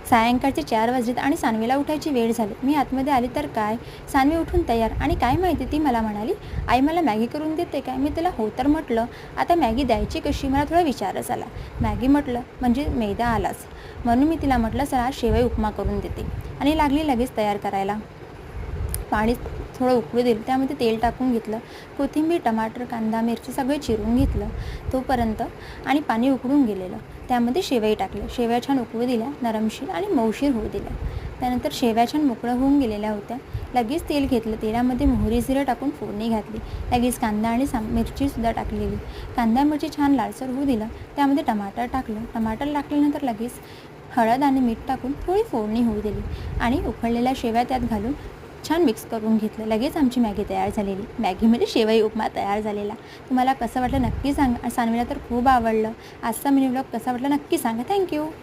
सायंकाळचे 4 वाजलेत आणि सानवीला उठायची वेळ झाली. मी आतमध्ये आली तर काय, सानवी उठून तयार. आणि काय माहिती ती मला म्हणाली, आई मला मॅगी करून देते काय? मी तिला हो तर म्हटलं. आता मॅगी द्यायची कशी, मला थोडा विचारच आला. मॅगी म्हटलं म्हणजे मैदा आलाच. म्हणून मी तिला म्हटलं चला शेवई उपमा करून देते आणि लागली लगेच तयार करायला. पाणी थोडं उकळू दिलं, त्यामध्ये तेल टाकून घेतलं, कोथिंबीर, टमाटर, कांदा, मिरची सगळे चिरून घेतलं तोपर्यंत. आणि पाणी उकळून गेलेलं, त्यामध्ये शेवई टाकले. शेवया छान उकळू दिल्या, नरमशीर आणि मऊशीर होऊ दिल्या. त्यानंतर शेवया छान मोकळं होऊन गेलेल्या होत्या. लगेच तेल घेतलं, तेलामध्ये मोहरी जिरं टाकून फोडणी घातली. लगेच कांदा आणि मिरचीसुद्धा टाकलेली. कांदा मिरची छान लालसर होऊ दिलं, त्यामध्ये टमाटर टाकलं. टमाटर टाकल्यानंतर लगेच हळद आणि मीठ टाकून थोडी फोडणी होऊ दिली आणि उकळलेल्या शेवया त्यात घालून छान मिक्स करून घेतलं. लगेच आमची मॅगी तयार झालेली. मॅगी म्हणजे शेवई उपमा तयार झालेला. तुम्हाला कसं वाटलं नक्की सांगा. सानवीला तर खूप आवडलं. आजचा मिनी ब्लॉग कसा वाटला नक्की सांगा. थँक्यू.